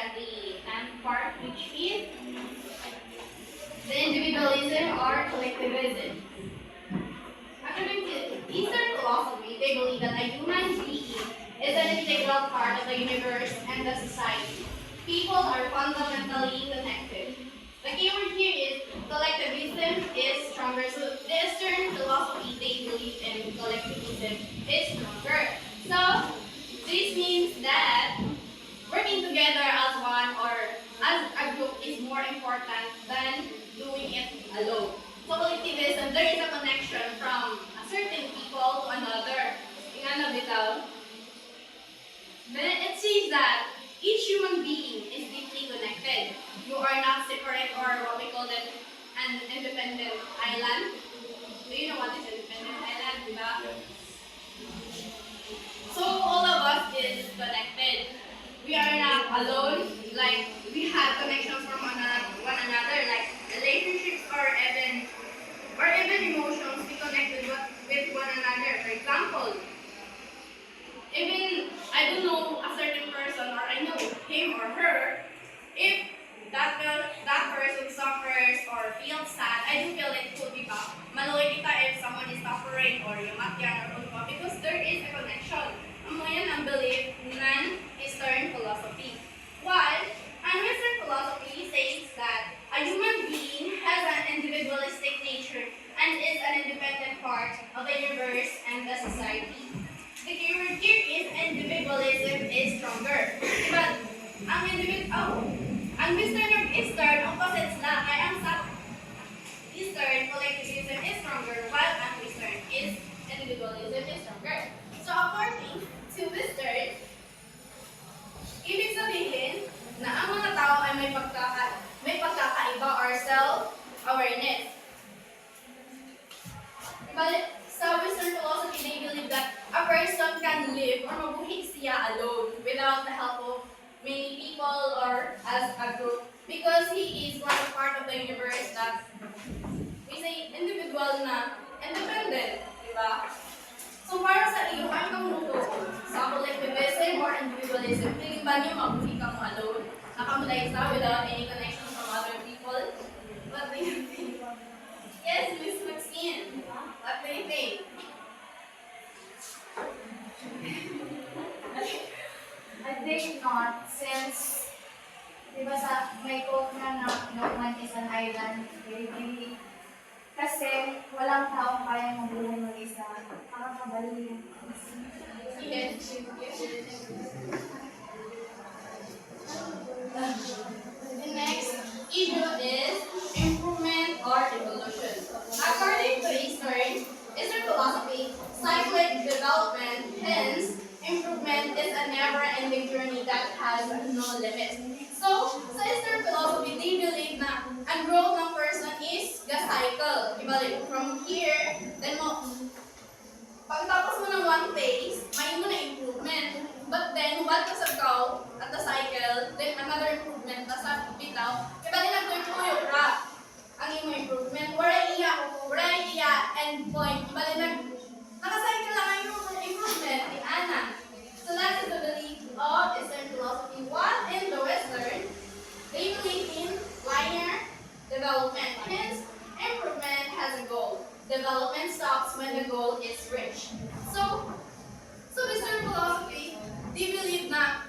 at the end part, which is the individualism or collectivism. According to Eastern philosophy, they believe that a human being is an integral part of the universe and the society. People are fundamentally connected. The keyword here is collectivism is stronger. So the Eastern philosophy, they believe in collectivism is stronger. So this means that working together as one or as a group is more important than doing it alone. So collectivism, there is a connection from a certain people to another. Tingnan na bitaw. Then it says that each human being is deeply connected. You are not separate or what we call it an independent island. Do you know what is independent island, diba? So all of us is connected. We are not alone. Like we have connections from one another, like relationships or even emotions. We connect with one another. For example, even I don't know a certain person or I know him or her. If that person suffers or feels sad, I do feel it could be bad. Maluwi kita if someone is suffering or yung matyan or ulpa because there is a connection. Amo yan ang belief ng Eastern philosophy. While an Western philosophy says that a human being has an individualistic nature and is an independent part of the universe and the society. The keyword here is individualism is stronger. But ang Western ug Eastern opposites lang kaya ang sa Eastern collectivism is stronger while ang Western is individualism is stronger. So according to Western, ibig sabihin na ang mga tao ay may pagkakaiba or self-awareness. Sa Western philosophy, they believe that a person can live or mabuhay siya alone without the help of many people or as a group because he is one part of the universe that we say individual na independent, di ba? So para sa iyo, ano kang muto? Sa collectivism or individualism, tingin ba niyo mabuhay ka mo alone? Nakamulay sa without any connection from other people? What do you think? Yes, Miss Maxine. What do you think? I think not, since, di ba may quote na no man is an island, baby. Kasi walang taong kaya mabuhay mag-isa. Nakakabali. Yes. The next issue is improvement or evolution. According to Eastern philosophy, cyclic development, hence, improvement is a never-ending journey that has no limit. So, sa Eastern philosophy, they believe na ang growth ng person is ga-cycle. Ibalik from here, then pagtapos mo ng one phase, may mo na improvement. But then, hubad ka sa ikaw at the cycle, then another improvement, tas sa bitaw, ibalik na tuyo ra ang imo improvement. Wala iya endpoint. Ibalik na, nakacycle lang ang improvement, di ana. So that is the belief of Eastern philosophy. While in the Western, they believe in linear development. Hence, improvement has a goal. Development stops when the goal is reached. So Western philosophy, they believe na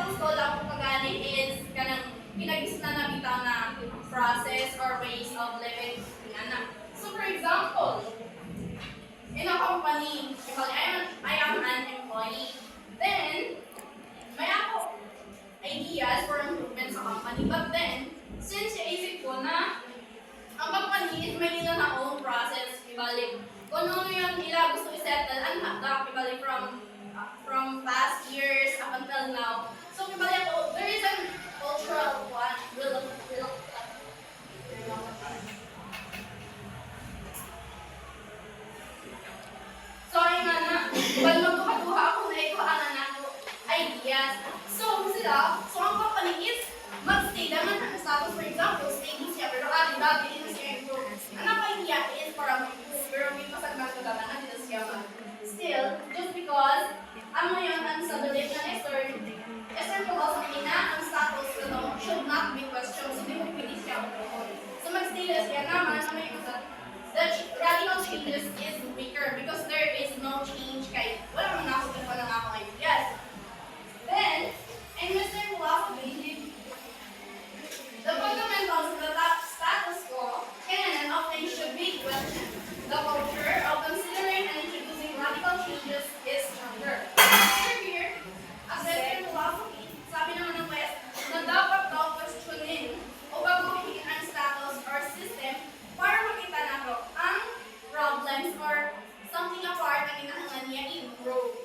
status ko lang kung kagani is kanang ginagis na bitaw na process or ways of living ana. So for example, in a company, I am an employee. Then may ako ideas for improvement sa company. But then, since naisip ko na ang company is may nila na own process, ibalik kung ano yung ila gusto i-settle, ang hakda, ibalik from past years up until now. So, ibalik ako, there is an cultural one, sorry nga na, well, magkuha ako na ito, ang anak ko, ideas. So, ang company is mag-stay naman ang status, for example, stay siya, pero dati din siya improve. Ang idea is para mag-improve, pero may pasagmas ko naman na dito siya still, just because, ang ngayon, ang sa belief ng Eastern philosophy na ang status ko should not be questioned, so di mo pwede siya uphold. So, mag-stay na siya naman, na may the radical changes is weaker because there is no change kay wala man ako pa lang ako ideas. Then, in Western philosophy, the fundamentals of the status quo can and often should be questioned. The culture of considering and introducing radical changes is stronger. Here, as Western philosophy, sabi naman ng West, na dapat daw questionin o baguhin ang status or system para makita nato ang problems or something apart na kinahanglan niya i-improve.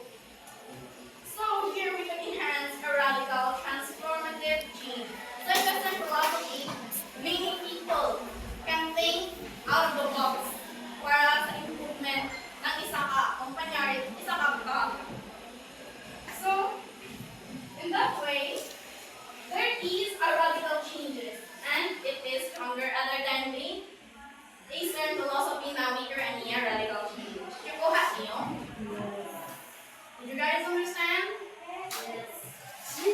So here we can enhance a radical transformative change. So in Western philosophy, many people can think out of the box para sa improvement ng isa ka, kumpanyari, isa ka. So, in that way, there is a radical changes and it is stronger other than the Eastern philosophy na weaker and near radical change. Yung kuha niyo? Did you guys understand? Yes. Do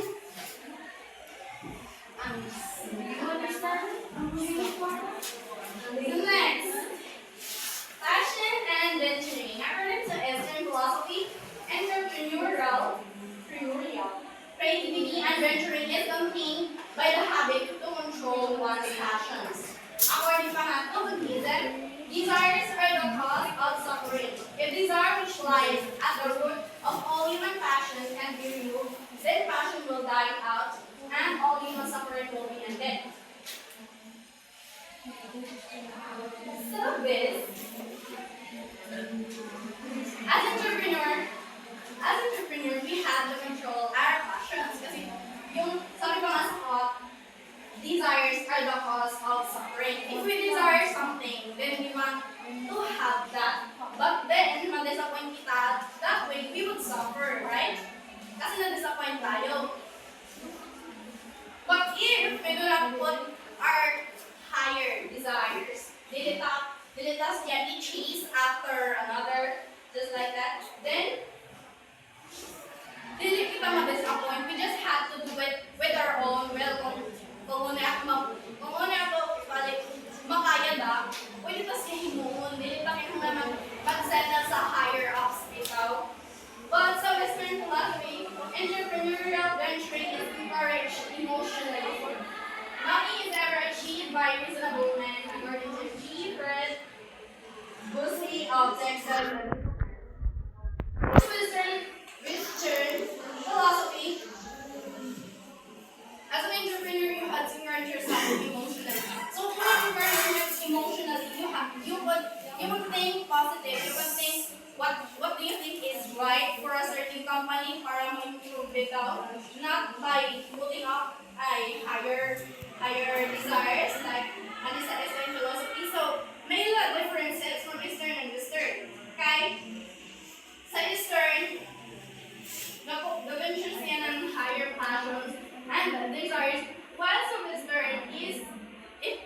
you understand? The next. Passion and venturing. According to Eastern philosophy, entrepreneurial creativity and venturing is contained by the habit to control one's passions. According to Buddhism, desires are the cause of suffering. If desire which lies at the root of all human passions can be removed, then passion will die out and all human suffering will be ended. So this, as entrepreneur, we have to control our passions. Kasi yung sabi pa nga sa quote, desires are the cause of suffering. If we desire something, then we want to have that. But then, ma-disappoint kita, that way we would suffer, right? Kasi na-disappoint tayo. But if we do not put our higher desires, did it us gently chase after another, just like that, then dili kita ma-disappoint. We just had to do it with our own will. Kung una ako balik makaya da, pwede pa siya himuon, dili pa kayo naman mag-settle sa higher ups bitaw. But sa Western philosophy, entrepreneurial venturing is encouraged emotionally. Nothing is ever achieved by reasonable men, according to G. Fred Bussey of Texas. Western philosophy, as an entrepreneur, you had to encourage yourself emotionally. So to encourage yourself emotionally, you would think positive. You would think what do you think is right for a certain company para ma-improve it out, not by putting up a higher desires like ano sa Eastern philosophy. So may lot differences from Eastern and Western. Okay? Sa Eastern, the-venture siya ng higher passions and desires, while sa Western is, if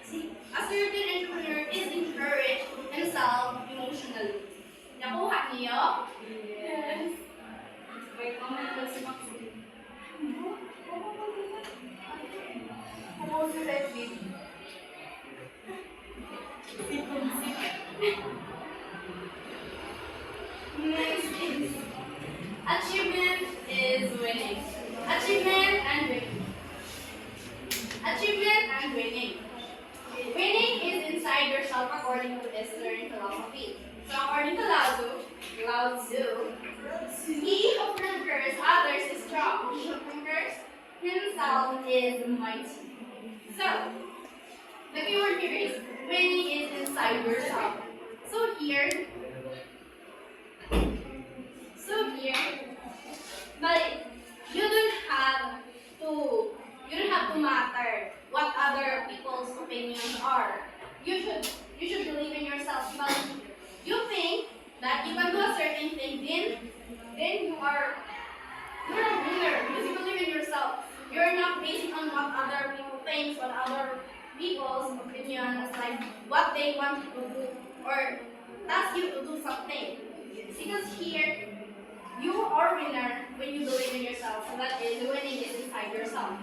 a certain entrepreneur is encouraged himself emotionally. Nakuha niyo? Yes. Wait, comment ko si Maxine. Kumuha si Edwin. Next is, achievement is winning. Achievement and winning. Achievement and winning. Winning is inside yourself according to Eastern philosophy. So according to Lao Tzu, he who conquers others is strong. He who conquers himself is mighty. So the keyword here is winning is inside yourself. So here, but you don't have to matter what other people's opinions are. You should you should believe in yourself because you think that you can do a certain thing, then you're a winner because you believe in yourself. You're not based on what other people think, what other people's opinions, like what they want you to do or ask you to do something. Because here you are winner when you believe in yourself. So that is winning is inside yourself.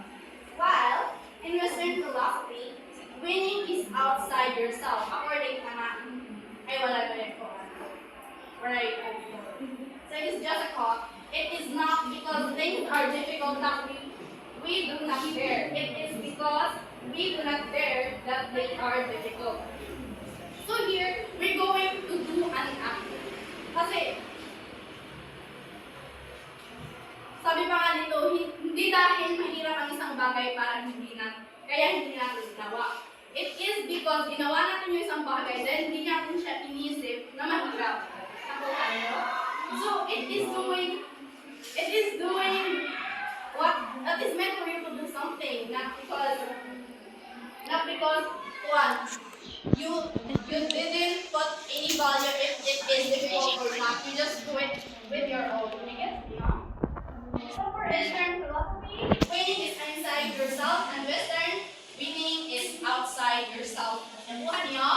While in Western philosophy, winning is outside yourself. According to ay wala ko yun po. Right. So it is just a quote. It is not because things are difficult that we do not dare. It is because we do not dare that they are difficult. So here, we're going to do an act. Kasi, sabi pa nga dito, hindi dahil mahirap ang isang bagay kaya hindi natin ginawa. It is because ginawa natin yung isang bagay dahil hindi natin siya inisip na mahirap. So it is doing what is meant for you to do something, not because one, you didn't put any value if it is difficult or not. You just do it with your own. I guess, yeah. So for Eastern philosophy, winning is inside yourself, and Western, winning is outside yourself. Nakuha niyo?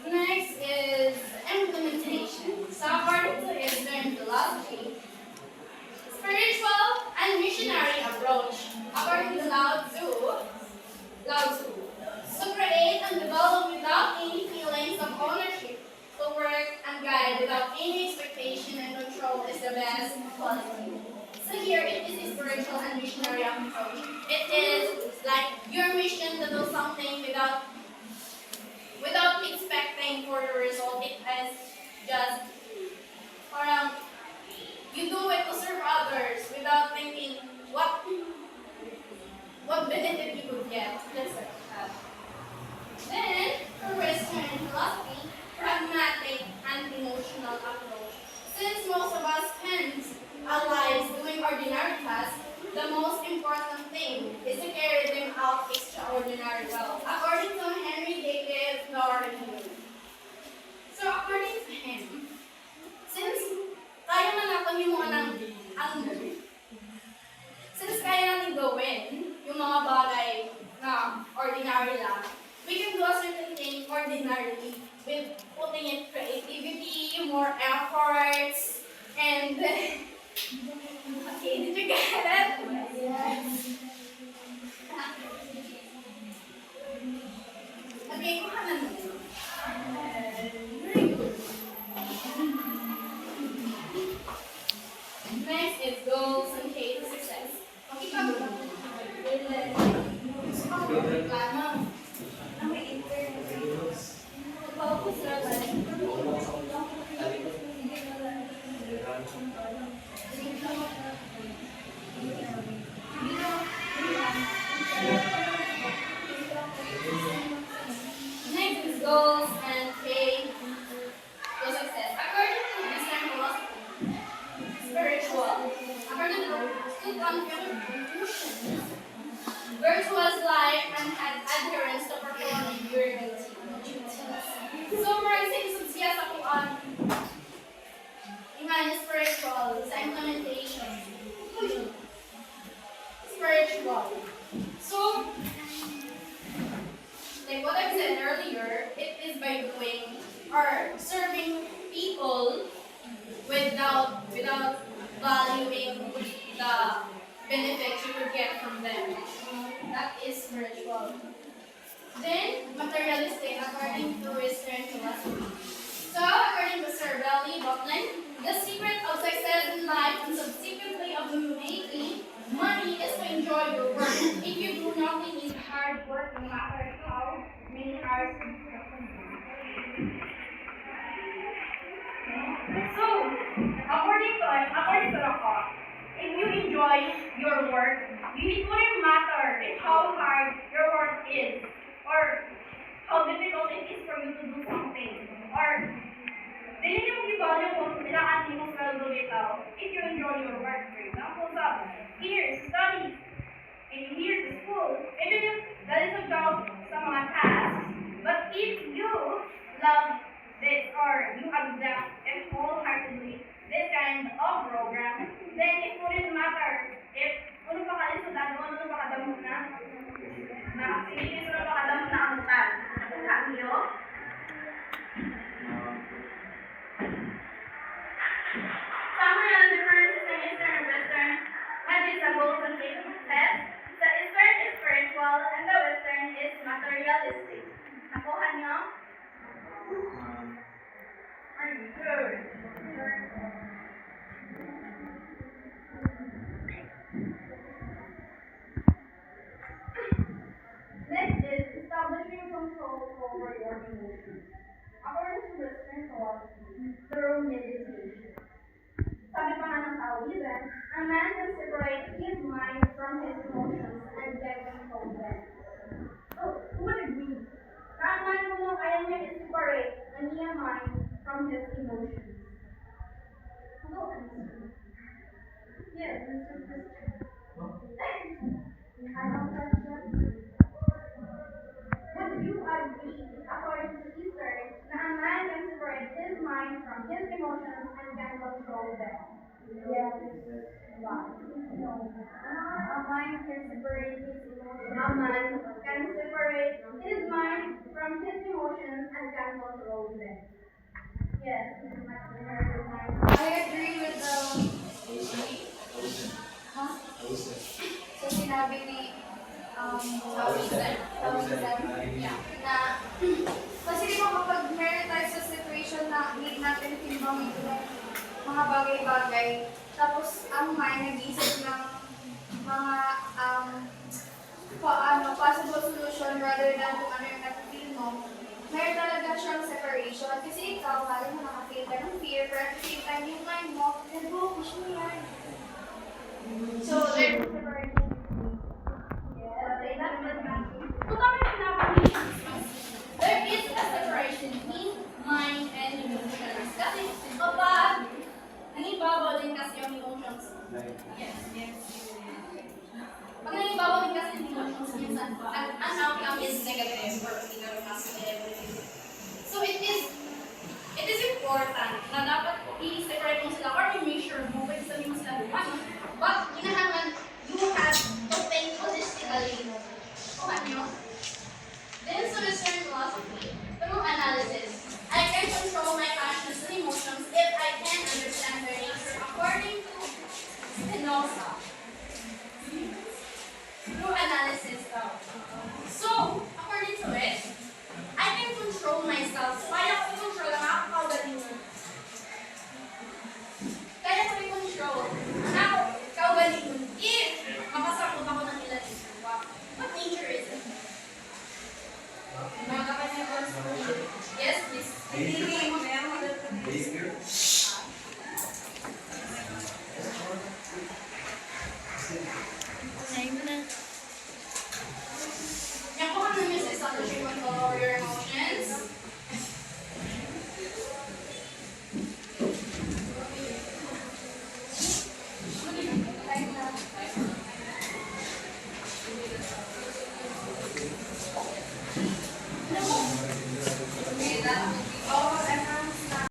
Next is implementation. So according to Eastern philosophy, spiritual and missionary approach. According to Lao Tzu, to create and develop without any feelings of ownership, to work and guide without any expectation and control is the best quality. So here it is a spiritual and missionary approach. It is like your mission to do something without expecting for the result. It is just you do it to serve others without thinking what benefit you could get. That's it. Then, for Western philosophy, pragmatic and emotional approach. Since most of us spend our lives doing ordinary tasks, the most important thing is to carry them out extraordinary well. According to Henry David Thoreau. So according to him, since kaya na natin yung mga since kaya natin gawin yung mga bagay na ordinary lang, we can do a certain thing ordinarily with putting in creativity, more efforts, and okay, did you get it? Yes. Okay, kuha na nyo. Very good. Next is goals and key to success. Okay, pa. Next is goals and key to success. According to Eastern philosophy, spiritual. According to Confucius, virtuous life and adherence to performing your duties. So, for siya sa kuan, iman spiritual sa implementation. Spiritual. So, like what I said earlier, it is by doing or serving people without valuing the benefits you would get from them. That is spiritual. Then, materialistic, according heading to Western philosophy. So, according to Sir Belly Buckland, the secret of success in life and subsequently of humanity, money is to enjoy your work. If you do nothing is hard work, no matter how many hours you put in. So, according to the call, if you enjoy your work, it wouldn't matter how hard your work is or how difficult it is for you to do something. Or, dili niyo mag-value kung ilaan niyo sweldo bitaw if you enjoy your work. For example, here's studies, and here's school. Even if that is a job sa mga tasks, but if you love this or you accept it wholeheartedly this kind of program, then it wouldn't matter if ano pa ka isudado, ano pa kadamot na activities, ano pa kadamot na amutan. Nakuha niyo? Summary on differences in Eastern and Western goals and ways of success. The Eastern is spiritual and the Western is materialistic. Nakuha niyo? Very good. Next is establishing control over your emotions. According to Western philosophy, through meditation. Sabi pa nga ng tawiran, a man can separate his mind from his emotions and get control them. So, who would agree? Na ang man mo kaya niya i-separate ang iyang mind from his emotions. Who will answer? Yes, Mr. Christian. I don't question. Would you agree, according to Eastern, that a man can separate his mind from his emotions and can control them? Yes. Why? No. A man can separate his emotions. A man can separate his mind from his emotions and can control them. Yes. I agree with the... Huh? So sinabi ni yeah, na kasi di ba kapag meron tayo sa situation na need natin timbangin yung mga bagay-bagay, tapos ang mind nag-isip ng mga possible solution rather than kung ano yung nag-feel mo, meron talaga siyang separation. Kasi ikaw, lalo mo nakafeel ka ng fear, pero at the same time, yung mind mo, nag-focus mo yan. So, there's a separation. There is a separation between mind and emotions. Kasi kapag nangibabaw din kasi yung emotions. Yes. Pag nangibabaw din kasi yung emotions, minsan, ang outcome is negative or hindi ka rin positive. So it is important na dapat i-separate mo sila or i-make sure mo, pwede sabihin mo sila buwan. But kinahangan, you have to think holistically. Kuha niyo? Then sa Western philosophy, through analysis, I can control my passions and emotions if I can understand their nature according to Spinoza. Through analysis daw. So, according to it, I can control myself. Kaya ko i-control ang mga kaugalingon. Kaya ko i-control ang kaugalingon if makasakot ako ng ilan isuwa. What nature is it? Yes, please.